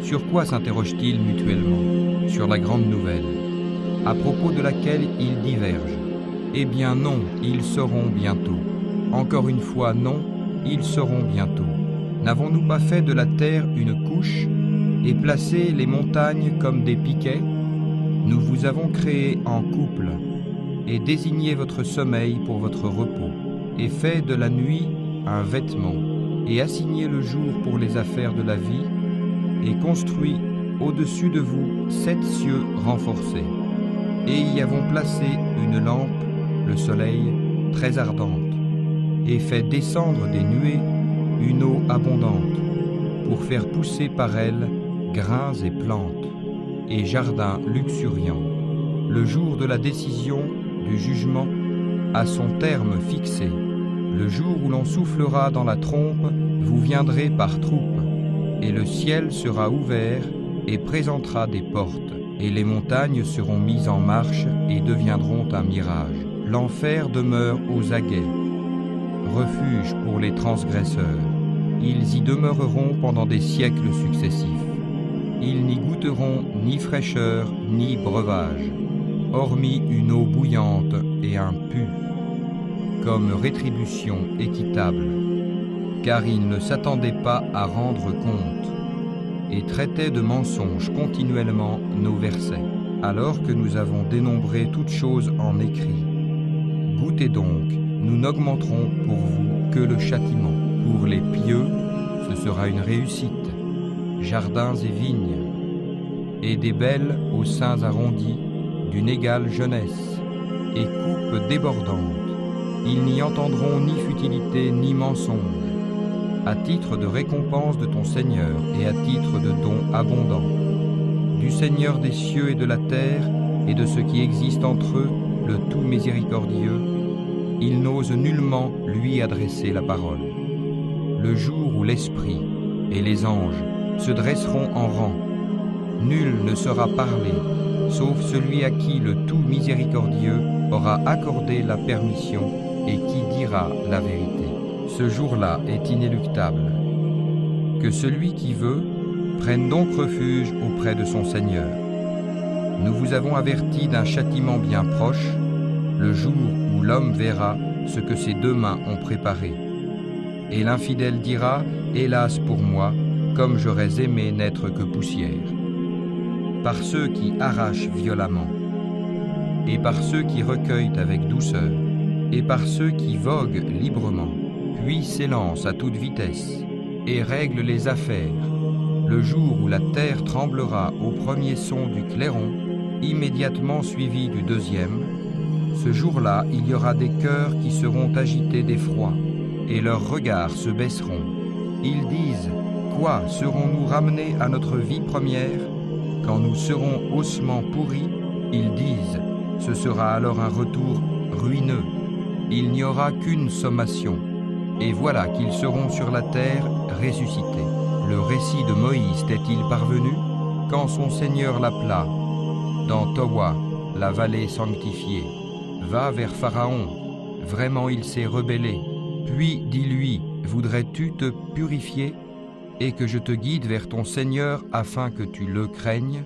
Sur quoi s'interrogent-ils mutuellement? Sur la grande nouvelle, à propos de laquelle ils divergent. Eh bien non, ils sauront bientôt. Encore une fois, non, ils sauront bientôt. N'avons-nous pas fait de la terre une couche et placé les montagnes comme des piquets? Nous vous avons créé en couple et désigné votre sommeil pour votre repos et fait de la nuit un vêtement et assigné le jour pour les affaires de la vie et construit au-dessus de vous 7 cieux renforcés et y avons placé une lampe, le soleil, très ardente et fait descendre des nuées une eau abondante pour faire pousser par elle grains et plantes et jardins luxuriants. Le jour de la décision, du jugement, à son terme fixé, le jour où l'on soufflera dans la trompe, vous viendrez par troupes, et le ciel sera ouvert et présentera des portes, et les montagnes seront mises en marche et deviendront un mirage. L'enfer demeure aux aguets, refuge pour les transgresseurs. Ils y demeureront pendant des siècles successifs. Ils n'y goûteront ni fraîcheur ni breuvage, hormis une eau bouillante et un pu, comme rétribution équitable, car ils ne s'attendaient pas à rendre compte et traitaient de mensonges continuellement nos versets, alors que nous avons dénombré toutes choses en écrit. Goûtez donc, nous n'augmenterons pour vous que le châtiment. Pour les pieux, ce sera une réussite, jardins et vignes, et des belles aux seins arrondis, d'une égale jeunesse, et coupes débordantes. Ils n'y entendront ni futilité ni mensonge, à titre de récompense de ton Seigneur et à titre de don abondant, du Seigneur des cieux et de la terre, et de ce qui existe entre eux, le tout miséricordieux. Il n'ose nullement lui adresser la parole. Le jour où l'Esprit et les anges se dresseront en rang, nul ne sera parlé, sauf celui à qui le tout miséricordieux aura accordé la permission et qui dira la vérité. Ce jour-là est inéluctable. Que celui qui veut prenne donc refuge auprès de son Seigneur. Nous vous avons averti d'un châtiment bien proche, le jour où l'homme verra ce que ses 2 mains ont préparé. Et l'infidèle dira, hélas pour moi, comme j'aurais aimé n'être que poussière. Par ceux qui arrachent violemment, et par ceux qui recueillent avec douceur, et par ceux qui voguent librement, puis s'élancent à toute vitesse, et règlent les affaires, le jour où la terre tremblera au premier son du clairon, immédiatement suivi du deuxième, ce jour-là, il y aura des cœurs qui seront agités d'effroi, et leurs regards se baisseront. Ils disent, quoi, serons-nous ramenés à notre vie première? Quand nous serons ossements pourris, ils disent, ce sera alors un retour ruineux. Il n'y aura qu'une sommation, et voilà qu'ils seront sur la terre ressuscités. Le récit de Moïse t'est-il parvenu quand son Seigneur l'appela dans Towa, la vallée sanctifiée? Va vers Pharaon, vraiment il s'est rebellé. Puis dis-lui, voudrais-tu te purifier et que je te guide vers ton Seigneur afin que tu le craignes?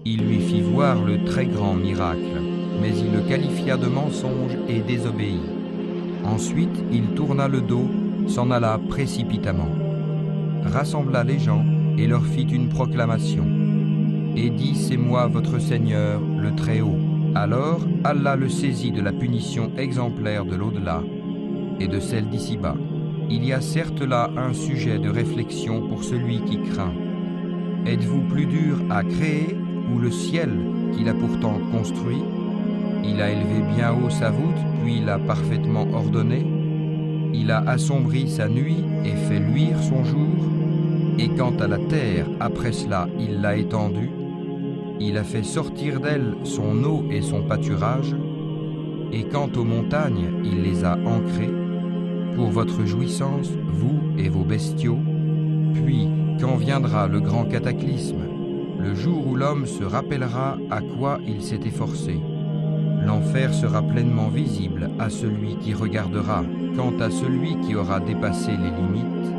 Il lui fit voir le très grand miracle, mais il le qualifia de mensonge et désobéit. Ensuite, il tourna le dos, s'en alla précipitamment, rassembla les gens et leur fit une proclamation, et dit, c'est moi votre Seigneur, le Très-Haut. Alors Allah le saisit de la punition exemplaire de l'au-delà et de celle d'ici-bas. Il y a certes là un sujet de réflexion pour celui qui craint. Êtes-vous plus dur à créer ou le ciel qu'il a pourtant construit? Il a élevé bien haut sa voûte, puis l'a parfaitement ordonnée. Il a assombri sa nuit et fait luire son jour. Et quant à la terre, après cela, il l'a étendue. Il a fait sortir d'elle son eau et son pâturage. Et quant aux montagnes, il les a ancrées pour votre jouissance, vous et vos bestiaux. Puis, quand viendra le grand cataclysme, le jour où l'homme se rappellera à quoi il s'est efforcé, l'enfer sera pleinement visible à celui qui regardera. Quant à celui qui aura dépassé les limites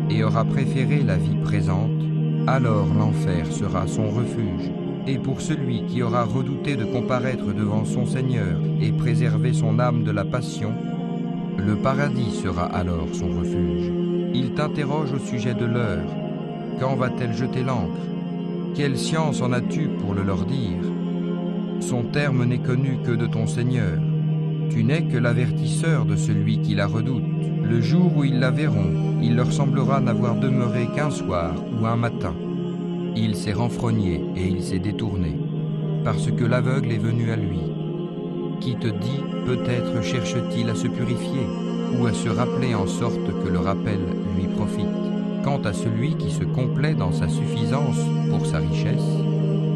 et aura préféré la vie présente, alors l'enfer sera son refuge. Et pour celui qui aura redouté de comparaître devant son Seigneur et préserver son âme de la passion, le paradis sera alors son refuge. Il t'interroge au sujet de l'heure. Quand va-t-elle jeter l'ancre? Quelle science en as-tu pour le leur dire? Son terme n'est connu que de ton Seigneur. Tu n'es que l'avertisseur de celui qui la redoute. Le jour où ils la verront, il leur semblera n'avoir demeuré qu'un soir ou un matin. Il s'est renfrogné et il s'est détourné, parce que l'aveugle est venu à lui. Qui te dit, peut-être cherche-t-il à se purifier, ou à se rappeler en sorte que le rappel lui profite. Quant à celui qui se complaît dans sa suffisance pour sa richesse,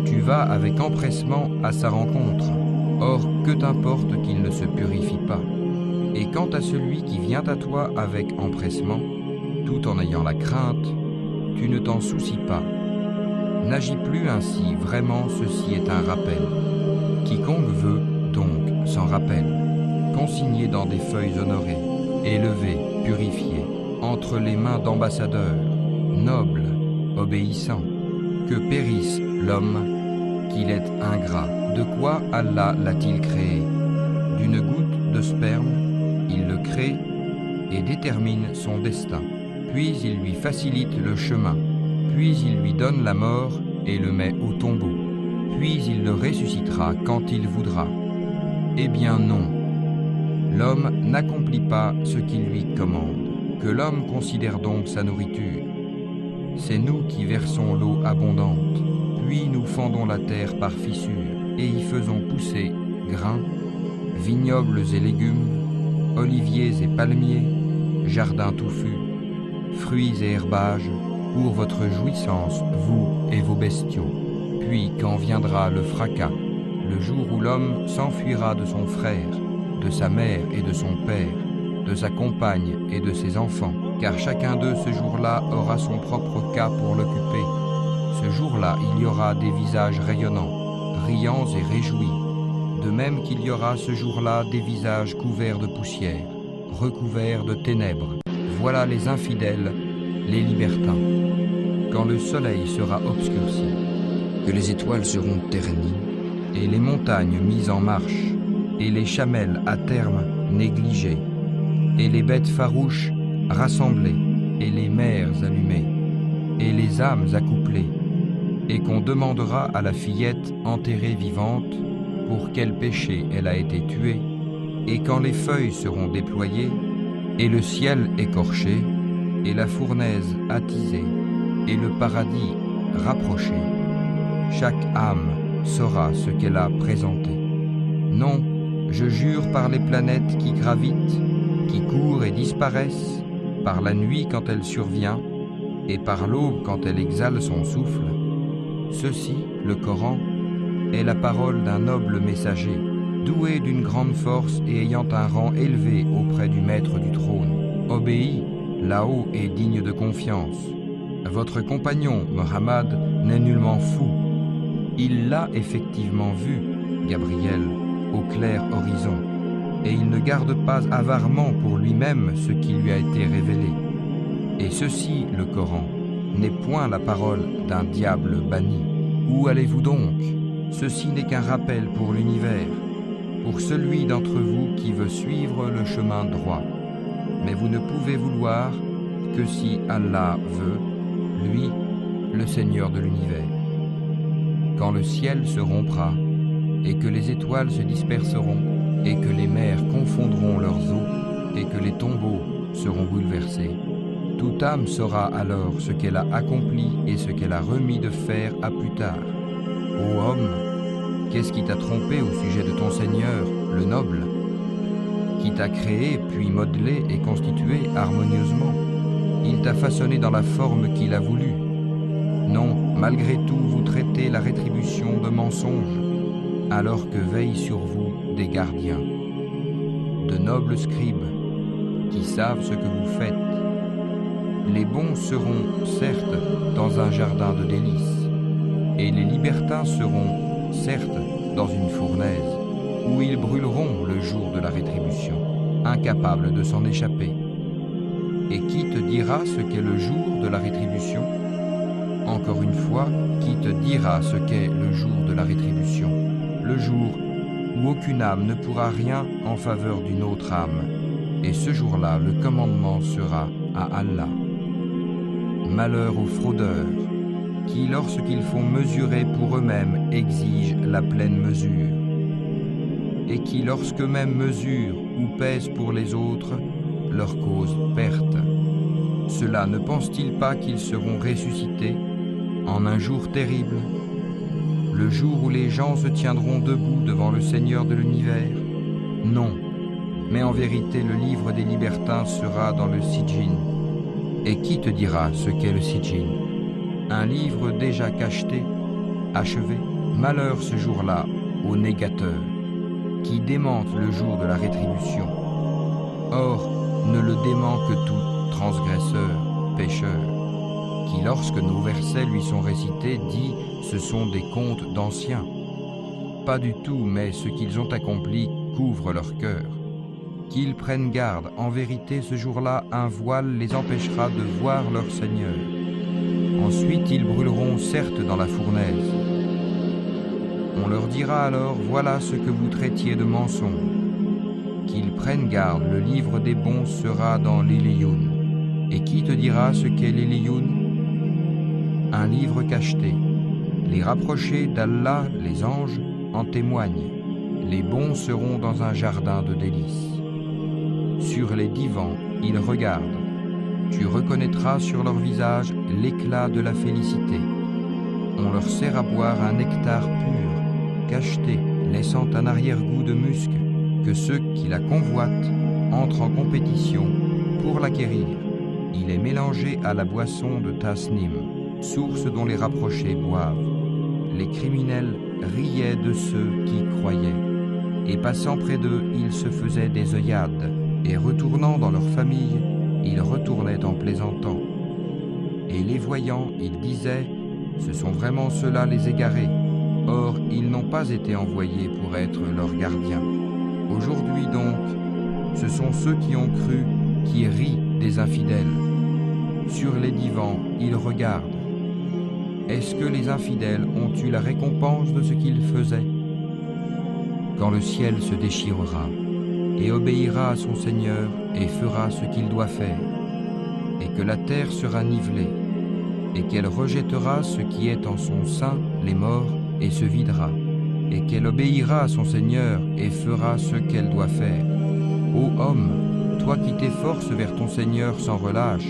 tu vas avec empressement à sa rencontre. Or, que t'importe qu'il ne se purifie pas. Et quant à celui qui vient à toi avec empressement, tout en ayant la crainte, tu ne t'en soucies pas. N'agis plus ainsi, vraiment ceci est un rappel. Quiconque veut, donc, s'en rappelle, consigné dans des feuilles honorées, élevé, purifié, entre les mains d'ambassadeurs, nobles, obéissants, que périsse l'homme, qu'il est ingrat. De quoi Allah l'a-t-il créé? D'une goutte de sperme, il le crée et détermine son destin. Puis il lui facilite le chemin. Puis il lui donne la mort et le met au tombeau. Puis il le ressuscitera quand il voudra. Eh bien non, l'homme n'accomplit pas ce qu'il lui commande. Que l'homme considère donc sa nourriture. C'est nous qui versons l'eau abondante, puis nous fendons la terre par fissures, et y faisons pousser grains, vignobles et légumes, oliviers et palmiers, jardins touffus, fruits et herbages, pour votre jouissance, vous et vos bestiaux. Puis quand viendra le fracas, le jour où l'homme s'enfuira de son frère, de sa mère et de son père, de sa compagne et de ses enfants, car chacun d'eux ce jour-là aura son propre cas pour l'occuper. Ce jour-là, il y aura des visages rayonnants, riants et réjouis, de même qu'il y aura ce jour-là des visages couverts de poussière, recouverts de ténèbres. Voilà les infidèles, les libertins. Quand le soleil sera obscurci, que les étoiles seront ternies, et les montagnes mises en marche, et les chamelles à terme négligées, et les bêtes farouches rassemblées, et les mers allumées, et les âmes accouplées, et qu'on demandera à la fillette enterrée vivante pour quel péché elle a été tuée, et quand les feuilles seront déployées, et le ciel écorché, et la fournaise attisée, et le paradis rapproché, chaque âme saura ce qu'elle a présenté. Non, je jure par les planètes qui gravitent, qui courent et disparaissent, par la nuit quand elle survient, et par l'aube quand elle exhale son souffle. Ceci, le Coran, est la parole d'un noble messager, doué d'une grande force et ayant un rang élevé auprès du maître du trône. Obéis, là-haut et digne de confiance. Votre compagnon, Mohammed, n'est nullement fou. Il l'a effectivement vu, Gabriel, au clair horizon, et il ne garde pas avarement pour lui-même ce qui lui a été révélé. Et ceci, le Coran, n'est point la parole d'un diable banni. Où allez-vous donc? Ceci n'est qu'un rappel pour l'univers, pour celui d'entre vous qui veut suivre le chemin droit. Mais vous ne pouvez vouloir que si Allah veut, lui, le Seigneur de l'univers. Quand le ciel se rompra, et que les étoiles se disperseront, et que les mers confondront leurs eaux, et que les tombeaux seront bouleversés, toute âme saura alors ce qu'elle a accompli et ce qu'elle a remis de faire à plus tard. Ô homme, qu'est-ce qui t'a trompé au sujet de ton Seigneur, le noble, qui t'a créé, puis modelé et constitué harmonieusement? Il t'a façonné dans la forme qu'il a voulu. Non, malgré tout, vous traitez la rétribution de mensonge, alors que veillent sur vous des gardiens, de nobles scribes, qui savent ce que vous faites. Les bons seront, certes, dans un jardin de délices, et les libertins seront, certes, dans une fournaise, où ils brûleront le jour de la rétribution, incapables de s'en échapper. Et qui te dira ce qu'est le jour de la rétribution? Encore une fois, qui te dira ce qu'est le jour de la rétribution, le jour où aucune âme ne pourra rien en faveur d'une autre âme, et ce jour-là, le commandement sera à Allah. Malheur aux fraudeurs, qui, lorsqu'ils font mesurer pour eux-mêmes, exigent la pleine mesure, et qui, lorsqu'eux-mêmes mesurent ou pèsent pour les autres, leur causent perte. Cela ne pense-t-il pas qu'ils seront ressuscités en un jour terrible, le jour où les gens se tiendront debout devant le Seigneur de l'univers? Non, mais en vérité le livre des libertins sera dans le Sijjin. Et qui te dira ce qu'est le Sijjin? Un livre déjà cacheté, achevé? Malheur ce jour-là aux négateurs, qui démentent le jour de la rétribution. Or, ne le dément que tout transgresseur, pécheur, qui lorsque nos versets lui sont récités dit « ce sont des contes d'anciens ». Pas du tout, mais ce qu'ils ont accompli couvre leur cœur. Qu'ils prennent garde, en vérité ce jour-là un voile les empêchera de voir leur Seigneur. Ensuite ils brûleront certes dans la fournaise. On leur dira alors « voilà ce que vous traitiez de mensonge ». Qu'ils prennent garde, le livre des bons sera dans l'Iliyun. Et qui te dira ce qu'est l'Iliyun? Un livre cacheté. Les rapprochés d'Allah, les anges, en témoignent. Les bons seront dans un jardin de délices. Sur les divans, ils regardent. Tu reconnaîtras sur leur visage l'éclat de la félicité. On leur sert à boire un nectar pur, cacheté, laissant un arrière-goût de musc, que ceux qui la convoitent entrent en compétition pour l'acquérir. Il est mélangé à la boisson de Tasnim, source dont les rapprochés boivent. Les criminels riaient de ceux qui croyaient, et passant près d'eux, ils se faisaient des œillades, et retournant dans leur famille, ils retournaient en plaisantant. Et les voyant, ils disaient « ce sont vraiment ceux-là les égarés ». Or, ils n'ont pas été envoyés pour être leurs gardiens. Aujourd'hui donc, ce sont ceux qui ont cru qui rient des infidèles. Sur les divans, ils regardent. Est-ce que les infidèles ont eu la récompense de ce qu'ils faisaient? Quand le ciel se déchirera et obéira à son Seigneur et fera ce qu'il doit faire, et que la terre sera nivelée, et qu'elle rejettera ce qui est en son sein, les morts, et se videra, et qu'elle obéira à son Seigneur et fera ce qu'elle doit faire. Ô homme, toi qui t'efforces vers ton Seigneur sans relâche,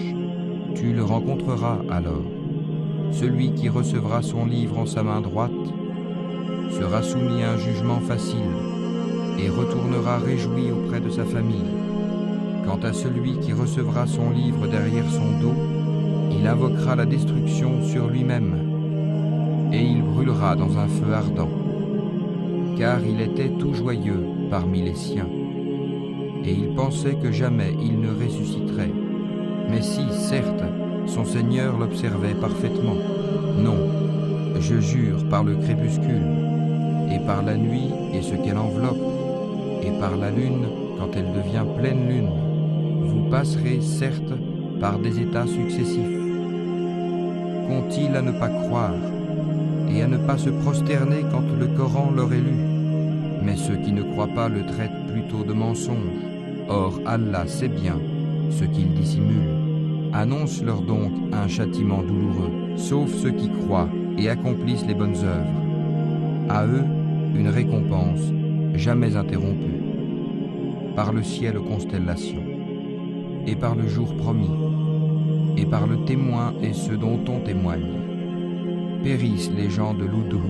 tu le rencontreras alors. Celui qui recevra son livre en sa main droite sera soumis à un jugement facile et retournera réjoui auprès de sa famille. Quant à celui qui recevra son livre derrière son dos, il invoquera la destruction sur lui-même et il brûlera dans un feu ardent, car il était tout joyeux parmi les siens et il pensait que jamais il ne ressusciterait. Mais si, certes, son Seigneur l'observait parfaitement. Non, je jure par le crépuscule, et par la nuit et ce qu'elle enveloppe, et par la lune quand elle devient pleine lune, vous passerez certes par des états successifs. Qu'ont-ils à ne pas croire, et à ne pas se prosterner quand le Coran leur est lu? Mais ceux qui ne croient pas le traitent plutôt de mensonge. Or Allah sait bien ce qu'ils dissimulent. Annonce-leur donc un châtiment douloureux, sauf ceux qui croient et accomplissent les bonnes œuvres. À eux, une récompense jamais interrompue, par le ciel aux constellations, et par le jour promis, et par le témoin et ceux dont on témoigne. Périssent les gens de l'Hudhud,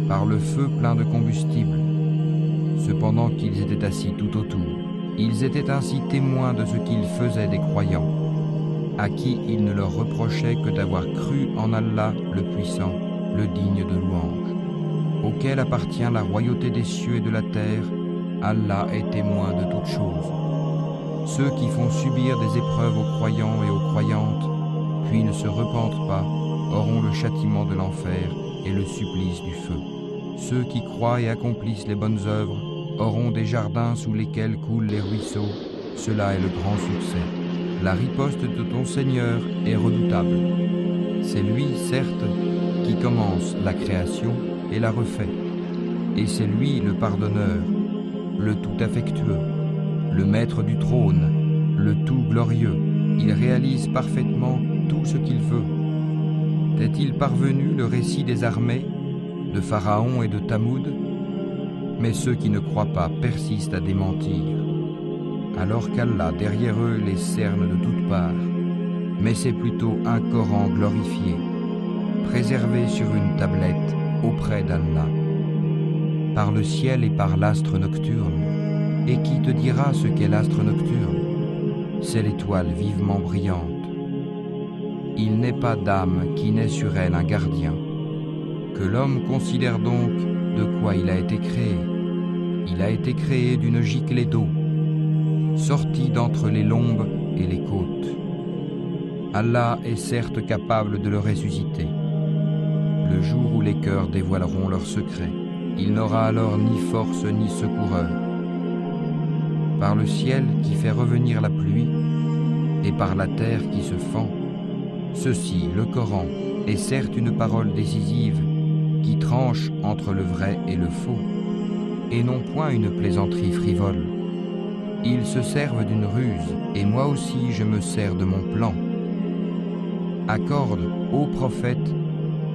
par le feu plein de combustible, cependant qu'ils étaient assis tout autour. Ils étaient ainsi témoins de ce qu'ils faisaient des croyants, à qui ils ne leur reprochaient que d'avoir cru en Allah le puissant, le digne de louange, auquel appartient la royauté des cieux et de la terre. Allah est témoin de toutes choses. Ceux qui font subir des épreuves aux croyants et aux croyantes, puis ne se repentent pas, auront le châtiment de l'enfer et le supplice du feu. Ceux qui croient et accomplissent les bonnes œuvres auront des jardins sous lesquels coulent les ruisseaux. Cela est le grand succès. La riposte de ton Seigneur est redoutable. C'est lui, certes, qui commence la création et la refait. Et c'est lui le pardonneur, le tout affectueux, le maître du trône, le tout glorieux. Il réalise parfaitement tout ce qu'il veut. Est-il parvenu le récit des armées, de Pharaon et de Tamoud? Mais ceux qui ne croient pas persistent à démentir, alors qu'Allah derrière eux les cerne de toutes parts. Mais c'est plutôt un Coran glorifié, préservé sur une tablette auprès d'Allah, par le ciel et par l'astre nocturne. Et qui te dira ce qu'est l'astre nocturne? C'est l'étoile vivement brillante. Il n'est pas d'âme qui n'ait sur elle un gardien. Que l'homme considère donc de quoi il a été créé. Il a été créé d'une giclée d'eau, sortie d'entre les lombes et les côtes. Allah est certes capable de le ressusciter. Le jour où les cœurs dévoileront leurs secrets, il n'aura alors ni force ni secoureur. Par le ciel qui fait revenir la pluie, et par la terre qui se fend, ceci, le Coran, est certes une parole décisive qui tranche entre le vrai et le faux, et non point une plaisanterie frivole. Ils se servent d'une ruse, et moi aussi je me sers de mon plan. Accorde aux prophètes,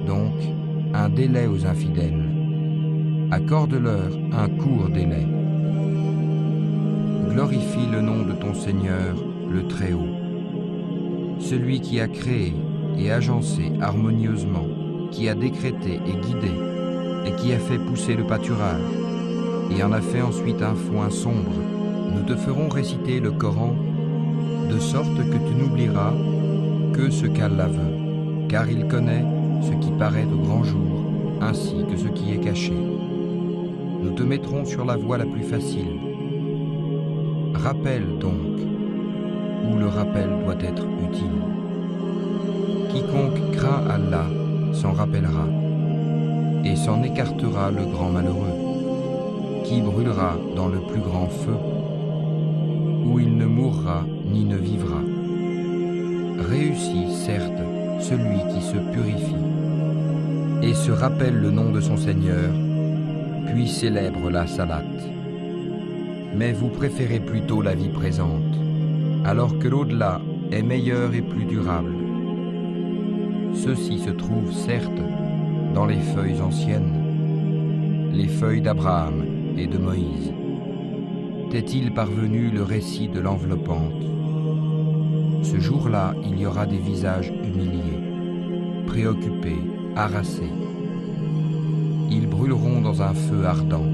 donc, un délai aux infidèles. Accorde-leur un court délai. Glorifie le nom de ton Seigneur, le Très-Haut, celui qui a créé et agencé harmonieusement, qui a décrété et guidé, et qui a fait pousser le pâturage, et en a fait ensuite un foin sombre. Nous te ferons réciter le Coran, de sorte que tu n'oublieras que ce qu'Allah veut, car il connaît ce qui paraît au grand jour, ainsi que ce qui est caché. Nous te mettrons sur la voie la plus facile. Rappelle donc, où le rappel doit être utile. Quiconque craint Allah s'en rappellera, et s'en écartera le grand malheureux, qui brûlera dans le plus grand feu, où il ne mourra ni ne vivra. Réussit, certes, celui qui se purifie, et se rappelle le nom de son Seigneur, puis célèbre la salate. Mais vous préférez plutôt la vie présente, alors que l'au-delà est meilleur et plus durable. Ceci se trouve, certes, dans les feuilles anciennes, les feuilles d'Abraham et de Moïse. T'est-il parvenu le récit de l'enveloppante? Ce jour-là, il y aura des visages humiliés, préoccupés, harassés. Ils brûleront dans un feu ardent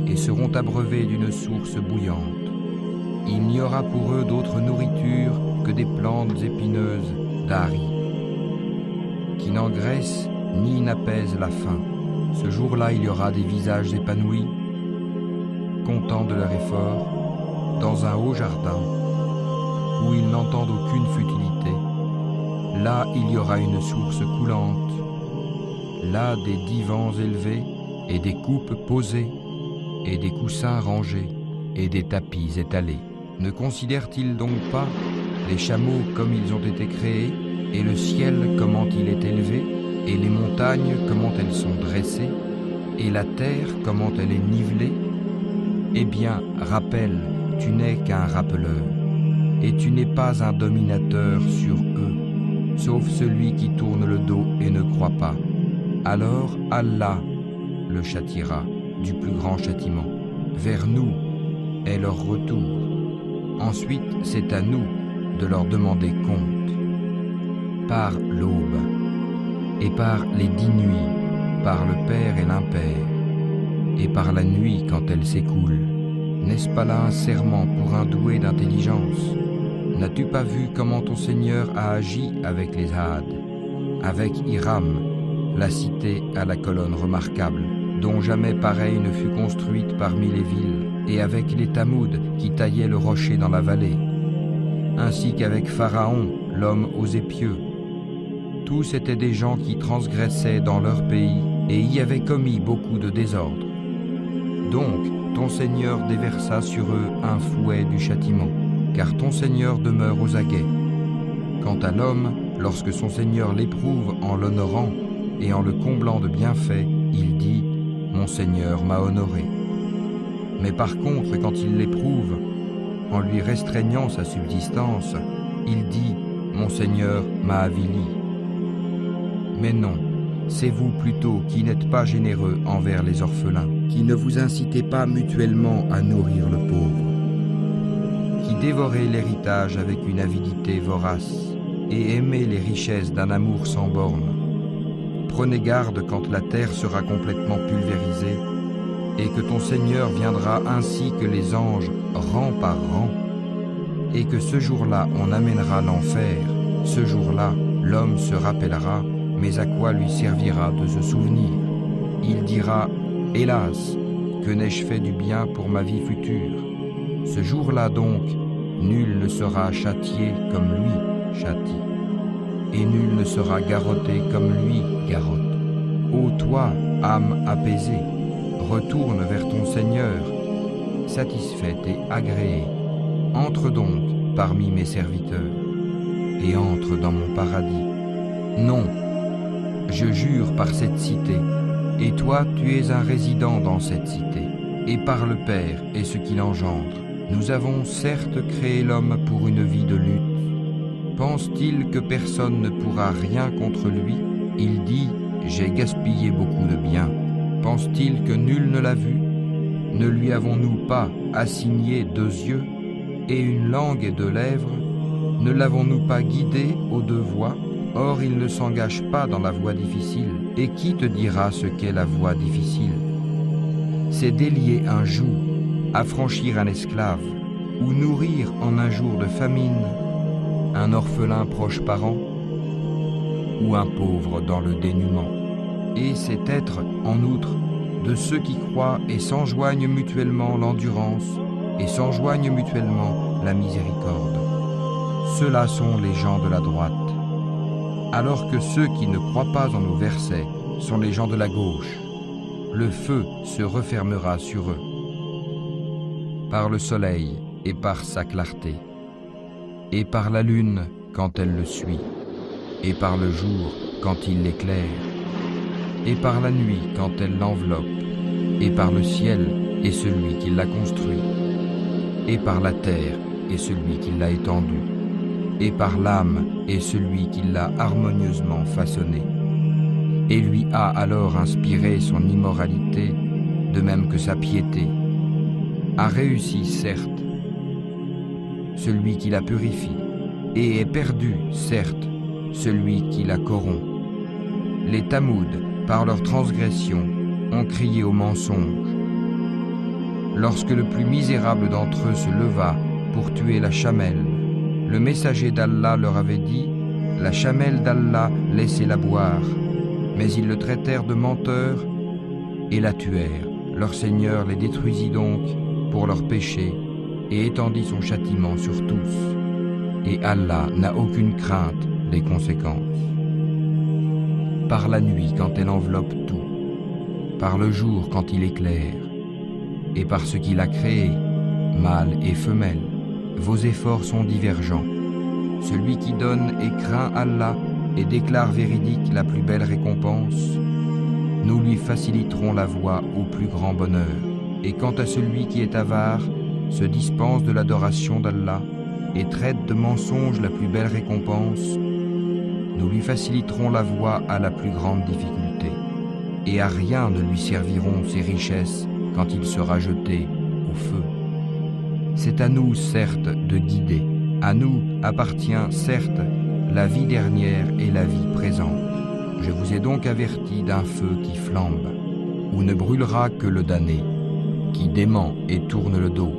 et seront abreuvés d'une source bouillante. Il n'y aura pour eux d'autre nourriture que des plantes épineuses d'Ari, qui n'engraissent ni n'apaisent la faim. Ce jour-là, il y aura des visages épanouis, contents de leur effort, dans un haut jardin, où ils n'entendent aucune futilité. Là, il y aura une source coulante, là des divans élevés, et des coupes posées, et des coussins rangés, et des tapis étalés. Ne considèrent-ils donc pas les chameaux comme ils ont été créés, et le ciel comment il est élevé, et les montagnes comment elles sont dressées, et la terre comment elle est nivelée? Eh bien, rappelle, tu n'es qu'un rappeleur, et tu n'es pas un dominateur sur eux, sauf celui qui tourne le dos et ne croit pas. Alors Allah le châtiera du plus grand châtiment. Vers nous est leur retour. Ensuite, c'est à nous de leur demander compte. Par l'aube, et par les 10 nuits, par le Père et l'Impère, et par la nuit quand elle s'écoule. N'est-ce pas là un serment pour un doué d'intelligence? N'as-tu pas vu comment ton Seigneur a agi avec les Had, avec Hiram, la cité à la colonne remarquable, dont jamais pareille ne fut construite parmi les villes, et avec les Tamoud qui taillaient le rocher dans la vallée, ainsi qu'avec Pharaon, l'homme aux épieux. Tous étaient des gens qui transgressaient dans leur pays et y avaient commis beaucoup de désordre. Donc, ton Seigneur déversa sur eux un fouet du châtiment, car ton Seigneur demeure aux aguets. Quant à l'homme, lorsque son Seigneur l'éprouve en l'honorant et en le comblant de bienfaits, il dit « Mon Seigneur m'a honoré ». Mais par contre, quand il l'éprouve, en lui restreignant sa subsistance, il dit « Mon Seigneur m'a avili ». Mais non, c'est vous plutôt qui n'êtes pas généreux envers les orphelins, qui ne vous incitez pas mutuellement à nourrir le pauvre, qui dévorez l'héritage avec une avidité vorace et aimez les richesses d'un amour sans borne. Prenez garde quand la terre sera complètement pulvérisée et que ton Seigneur viendra ainsi que les anges, rang par rang, et que ce jour-là on amènera l'enfer. Ce jour-là, l'homme se rappellera, mais à quoi lui servira de se souvenir? Il dira « Hélas, que n'ai-je fait du bien pour ma vie future ?» Ce jour-là donc, nul ne sera châtié comme lui châtie, et nul ne sera garrotté comme lui garrotte. Ô toi, âme apaisée, retourne vers ton Seigneur, satisfaite et agréée. Entre donc parmi mes serviteurs, et entre dans mon paradis. Non, je jure par cette cité, et toi tu es un résident dans cette cité, et par le Père et ce qu'il engendre. Nous avons certes créé l'homme pour une vie de lutte. Pense-t-il que personne ne pourra rien contre lui? Il dit « J'ai gaspillé beaucoup de biens ». Pense-t-il que nul ne l'a vu? Ne lui avons-nous pas assigné 2 yeux et une langue et 2 lèvres? Ne l'avons-nous pas guidé aux 2 voies? Or il ne s'engage pas dans la voie difficile. Et qui te dira ce qu'est la voie difficile? C'est délier un joug, affranchir un esclave, ou nourrir en un jour de famine un orphelin proche parent, ou un pauvre dans le dénuement. Et c'est être, en outre, de ceux qui croient et s'enjoignent mutuellement l'endurance et s'enjoignent mutuellement la miséricorde. Ceux-là sont les gens de la droite, alors que ceux qui ne croient pas en nos versets sont les gens de la gauche. Le feu se refermera sur eux, par le soleil et par sa clarté, et par la lune quand elle le suit, et par le jour quand il l'éclaire, et par la nuit quand elle l'enveloppe, et par le ciel et celui qui l'a construit, et par la terre et celui qui l'a étendue, et par l'âme et celui qui l'a harmonieusement façonné, et lui a alors inspiré son immoralité, de même que sa piété. A réussi, certes, celui qui la purifie, et est perdu, certes, celui qui la corrompt. Les Tamouds, par leur transgression, ont crié au mensonge. Lorsque le plus misérable d'entre eux se leva pour tuer la chamelle, le messager d'Allah leur avait dit « La chamelle d'Allah, laissez-la boire ». Mais ils le traitèrent de menteur et la tuèrent. Leur Seigneur les détruisit donc pour leurs péchés et étendit son châtiment sur tous. Et Allah n'a aucune crainte des conséquences. Par la nuit quand elle enveloppe tout, par le jour quand il éclaire, et par ce qu'il a créé, mâle et femelle, vos efforts sont divergents. Celui qui donne et craint Allah et déclare véridique la plus belle récompense, nous lui faciliterons la voie au plus grand bonheur. Et quant à celui qui est avare, se dispense de l'adoration d'Allah et traite de mensonge la plus belle récompense, nous lui faciliterons la voie à la plus grande difficulté. Et à rien ne lui serviront ses richesses quand il sera jeté au feu. C'est à nous, certes, de guider. À nous appartient, certes, la vie dernière et la vie présente. Je vous ai donc averti d'un feu qui flambe, où ne brûlera que le damné, qui dément et tourne le dos.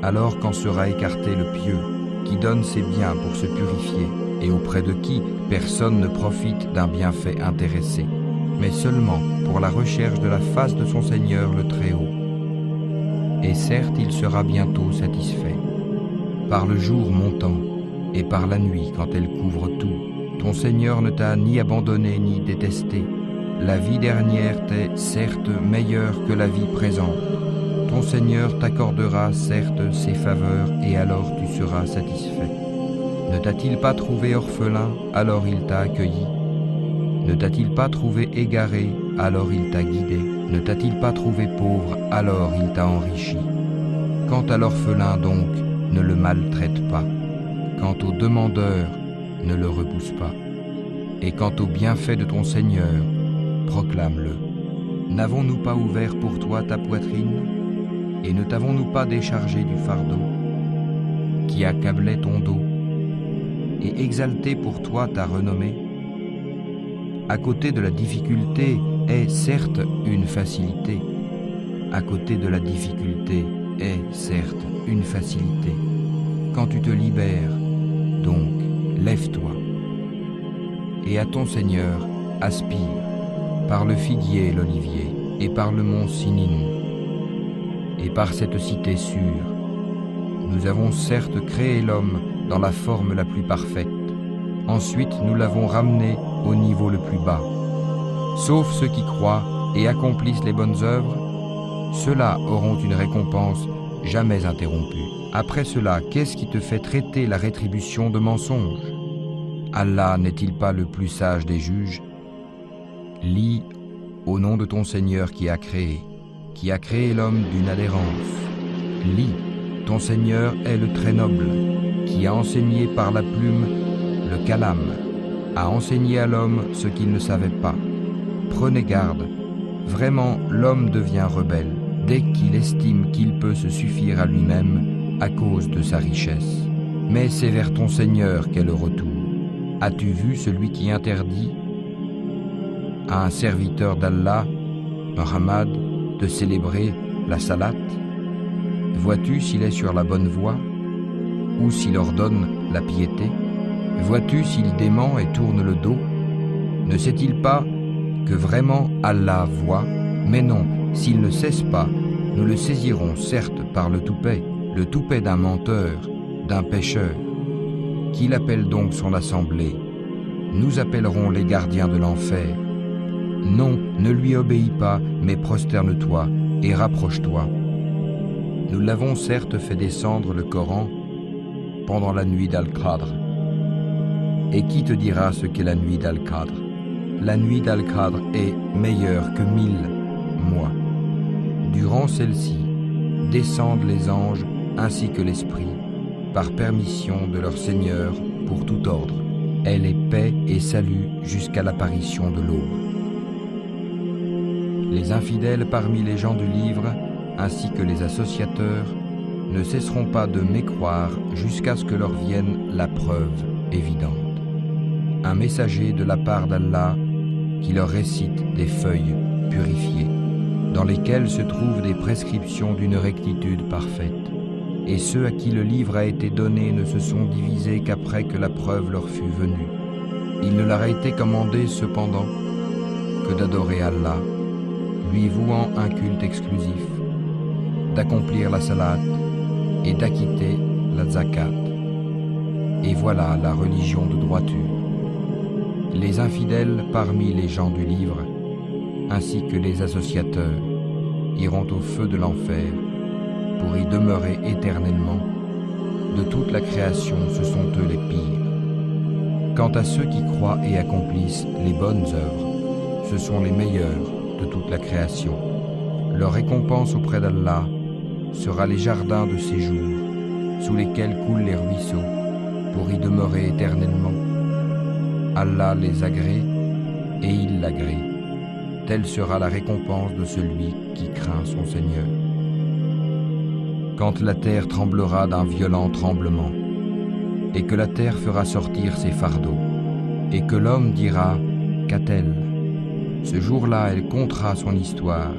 Alors qu'en sera écarté le pieux, qui donne ses biens pour se purifier, et auprès de qui personne ne profite d'un bienfait intéressé, mais seulement pour la recherche de la face de son Seigneur le Très-Haut. Et certes, il sera bientôt satisfait. Par le jour montant, et par la nuit quand elle couvre tout, ton Seigneur ne t'a ni abandonné ni détesté. La vie dernière t'est certes meilleure que la vie présente. Ton Seigneur t'accordera certes ses faveurs et alors tu seras satisfait. Ne t'a-t-il pas trouvé orphelin, alors il t'a accueilli? Ne t'a-t-il pas trouvé égaré, alors il t'a guidé? Ne t'a-t-il pas trouvé pauvre, alors il t'a enrichi? Quant à l'orphelin donc, ne le maltraite pas. Quant au demandeur, ne le repousse pas. Et quant au bienfait de ton Seigneur, proclame-le. N'avons-nous pas ouvert pour toi ta poitrine? Et ne t'avons-nous pas déchargé du fardeau qui accablait ton dos et exalté pour toi ta renommée? À côté de la difficulté est certes une facilité. À côté de la difficulté est certes une facilité. Quand tu te libères, donc, lève-toi. Et à ton Seigneur, aspire, par le figuier et l'olivier, et par le mont Sinin, et par cette cité sûre. Nous avons certes créé l'homme dans la forme la plus parfaite. Ensuite, nous l'avons ramené au niveau le plus bas. Sauf ceux qui croient et accomplissent les bonnes œuvres, ceux-là auront une récompense jamais interrompue. Après cela, qu'est-ce qui te fait traiter la rétribution de mensonge? Allah n'est-il pas le plus sage des juges? Lis au nom de ton Seigneur qui a créé l'homme d'une adhérence. Lis, ton Seigneur est le très noble, qui a enseigné par la plume le kalam, a enseigné à l'homme ce qu'il ne savait pas. Prenez garde, vraiment l'homme devient rebelle dès qu'il estime qu'il peut se suffire à lui-même à cause de sa richesse. Mais c'est vers ton Seigneur qu'est le retour. As-tu vu celui qui interdit à un serviteur d'Allah, Muhammad, de célébrer la salat? Vois-tu s'il est sur la bonne voie ou s'il ordonne la piété? Vois-tu s'il dément et tourne le dos? Ne sait-il pas que vraiment Allah voit? Mais non, s'il ne cesse pas, nous le saisirons certes par le toupet d'un menteur, d'un pécheur. Qu'il appelle donc son assemblée? Nous appellerons les gardiens de l'enfer. Non, ne lui obéis pas, mais prosterne-toi et rapproche-toi. Nous l'avons certes fait descendre le Coran pendant la nuit d'Al-Qadr. Et qui te dira ce qu'est la nuit d'Al-Qadr? La nuit d'Al-Qadr est meilleure que 1000 mois. Durant celle-ci, descendent les anges ainsi que l'Esprit, par permission de leur Seigneur pour tout ordre. Elle est paix et salut jusqu'à l'apparition de l'aube. Les infidèles parmi les gens du livre, ainsi que les associateurs, ne cesseront pas de mécroire jusqu'à ce que leur vienne la preuve évidente. Un messager de la part d'Allah qui leur récite des feuilles purifiées, dans lesquelles se trouvent des prescriptions d'une rectitude parfaite. Et ceux à qui le livre a été donné ne se sont divisés qu'après que la preuve leur fut venue. Il ne leur a été commandé cependant que d'adorer Allah, lui vouant un culte exclusif, d'accomplir la salat et d'acquitter la zakat. Et voilà la religion de droiture. Les infidèles parmi les gens du livre, ainsi que les associateurs, iront au feu de l'enfer pour y demeurer éternellement. De toute la création, ce sont eux les pires. Quant à ceux qui croient et accomplissent les bonnes œuvres, ce sont les meilleurs de toute la création. Leur récompense auprès d'Allah sera les jardins de séjour, sous lesquels coulent les ruisseaux, pour y demeurer éternellement. Allah les agrée et il l'agrée. Telle sera la récompense de celui qui craint son Seigneur. Quand la terre tremblera d'un violent tremblement, et que la terre fera sortir ses fardeaux, et que l'homme dira « Qu'a-t-elle » Ce jour-là, elle contera son histoire,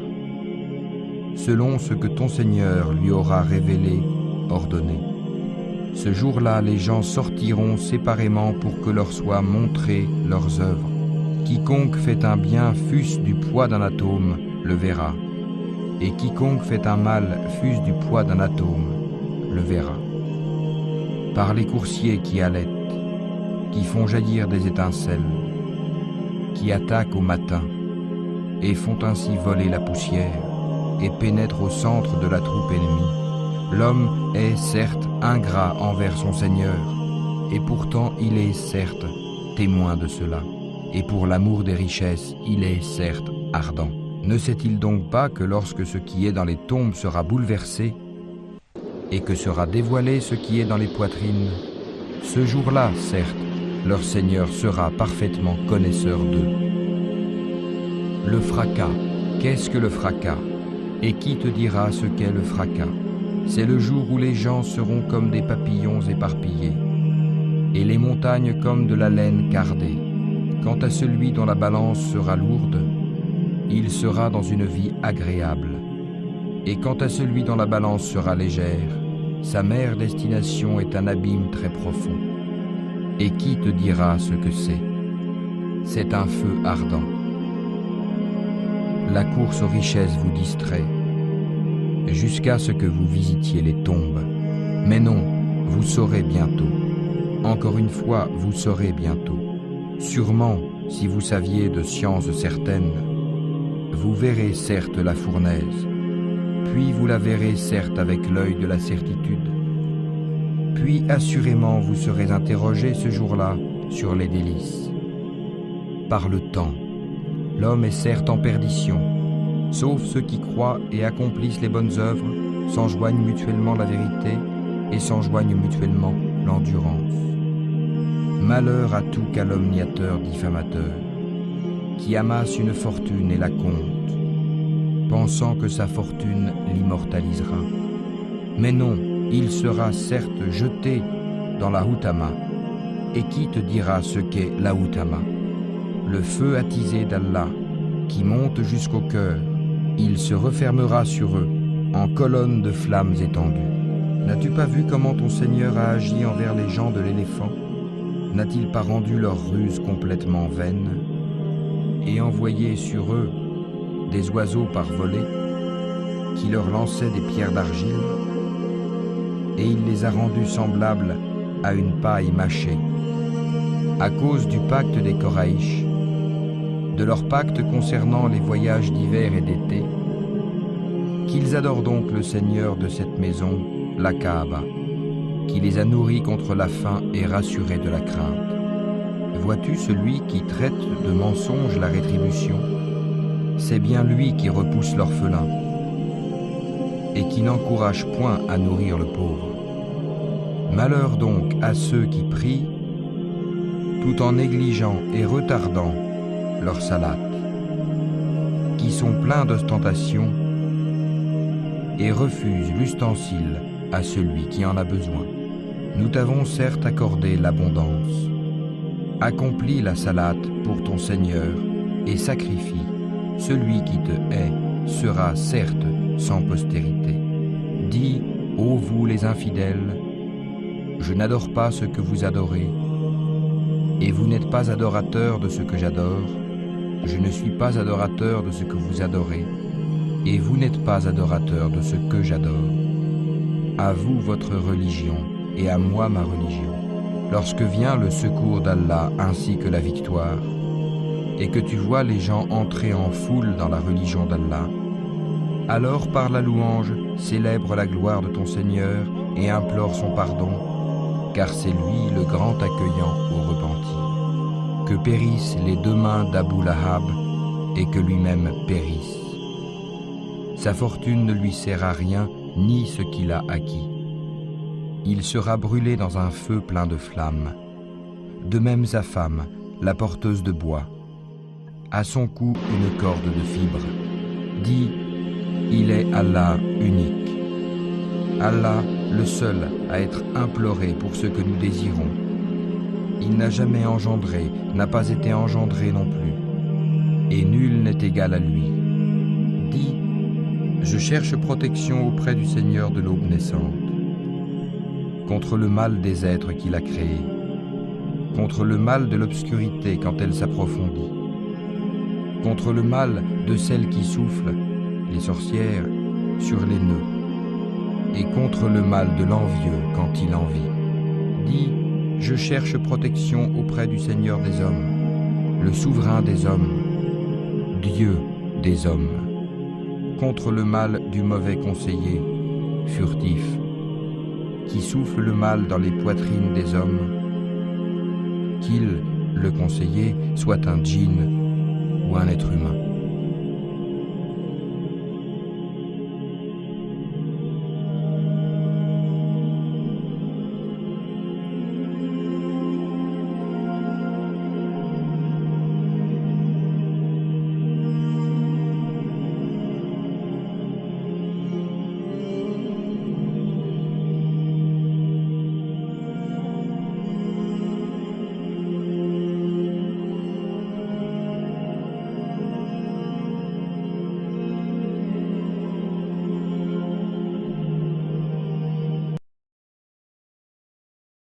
selon ce que ton Seigneur lui aura révélé, ordonné. Ce jour-là, les gens sortiront séparément pour que leur soient montrées leurs œuvres. Quiconque fait un bien, fût-ce du poids d'un atome, le verra. Et quiconque fait un mal, fût-ce du poids d'un atome, le verra. Par les coursiers qui allaitent, qui font jaillir des étincelles, qui attaquent au matin, et font ainsi voler la poussière, et pénètrent au centre de la troupe ennemie. L'homme est certes ingrat envers son Seigneur, et pourtant il est certes témoin de cela, et pour l'amour des richesses, il est certes ardent. Ne sait-il donc pas que lorsque ce qui est dans les tombes sera bouleversé, et que sera dévoilé ce qui est dans les poitrines, ce jour-là, certes, leur Seigneur sera parfaitement connaisseur d'eux. Le fracas. Qu'est-ce que le fracas? Et qui te dira ce qu'est le fracas? C'est le jour où les gens seront comme des papillons éparpillés, et les montagnes comme de la laine cardée. Quant à celui dont la balance sera lourde, il sera dans une vie agréable. Et quant à celui dont la balance sera légère, sa mère destination est un abîme très profond. Et qui te dira ce que c'est? C'est un feu ardent. La course aux richesses vous distrait, jusqu'à ce que vous visitiez les tombes. Mais non, vous saurez bientôt. Encore une fois, vous saurez bientôt. Sûrement, si vous saviez de sciences certaines, vous verrez certes la fournaise, puis vous la verrez certes avec l'œil de la certitude. Puis assurément vous serez interrogé ce jour-là sur les délices. Par le temps, l'homme est certes en perdition, sauf ceux qui croient et accomplissent les bonnes œuvres, s'enjoignent mutuellement la vérité et s'enjoignent mutuellement l'endurance. Malheur à tout calomniateur diffamateur, qui amasse une fortune et la compte, pensant que sa fortune l'immortalisera. Mais non, il sera certes jeté dans la Houtama. Et qui te dira ce qu'est la Houtama? Le feu attisé d'Allah, qui monte jusqu'au cœur, il se refermera sur eux, en colonnes de flammes étendues. N'as-tu pas vu comment ton Seigneur a agi envers les gens de l'éléphant? N'a-t-il pas rendu leur ruse complètement vaine, et envoyé sur eux des oiseaux par volée, qui leur lançaient des pierres d'argile, et il les a rendus semblables à une paille mâchée, à cause du pacte des Koraïch, de leur pacte concernant les voyages d'hiver et d'été, qu'ils adorent donc le Seigneur de cette maison, la Kaaba, qui les a nourris contre la faim et rassurés de la crainte. Vois-tu celui qui traite de mensonge la rétribution? C'est bien lui qui repousse l'orphelin et qui n'encourage point à nourrir le pauvre. Malheur donc à ceux qui prient tout en négligeant et retardant leur salat, qui sont pleins d'ostentation et refusent l'ustensile à celui qui en a besoin. Nous t'avons certes accordé l'abondance. Accomplis la salate pour ton Seigneur et sacrifie. Celui qui te hait sera certes sans postérité. Dis, ô vous les infidèles, je n'adore pas ce que vous adorez, et vous n'êtes pas adorateurs de ce que j'adore. Je ne suis pas adorateur de ce que vous adorez, et vous n'êtes pas adorateurs de ce que j'adore. À vous votre religion, et à moi ma religion. Lorsque vient le secours d'Allah ainsi que la victoire, et que tu vois les gens entrer en foule dans la religion d'Allah, alors par la louange, célèbre la gloire de ton Seigneur et implore son pardon, car c'est lui le grand accueillant au repenti. Que périssent les deux mains d'Abu Lahab et que lui-même périsse. Sa fortune ne lui sert à rien, ni ce qu'il a acquis. Il sera brûlé dans un feu plein de flammes. De même sa femme, la porteuse de bois. À son cou une corde de fibres. Dis, il est Allah unique. Allah, le seul à être imploré pour ce que nous désirons. Il n'a jamais engendré, n'a pas été engendré non plus. Et nul n'est égal à lui. Dis, je cherche protection auprès du Seigneur de l'aube naissante, contre le mal des êtres qu'il a créés, contre le mal de l'obscurité quand elle s'approfondit, contre le mal de celles qui soufflent, les sorcières, sur les nœuds, et contre le mal de l'envieux quand il envie. Dis, je cherche protection auprès du Seigneur des hommes, le souverain des hommes, Dieu des hommes, contre le mal du mauvais conseiller, furtif, qui souffle le mal dans les poitrines des hommes qu'il, le conseiller, soit un djinn ou un être humain.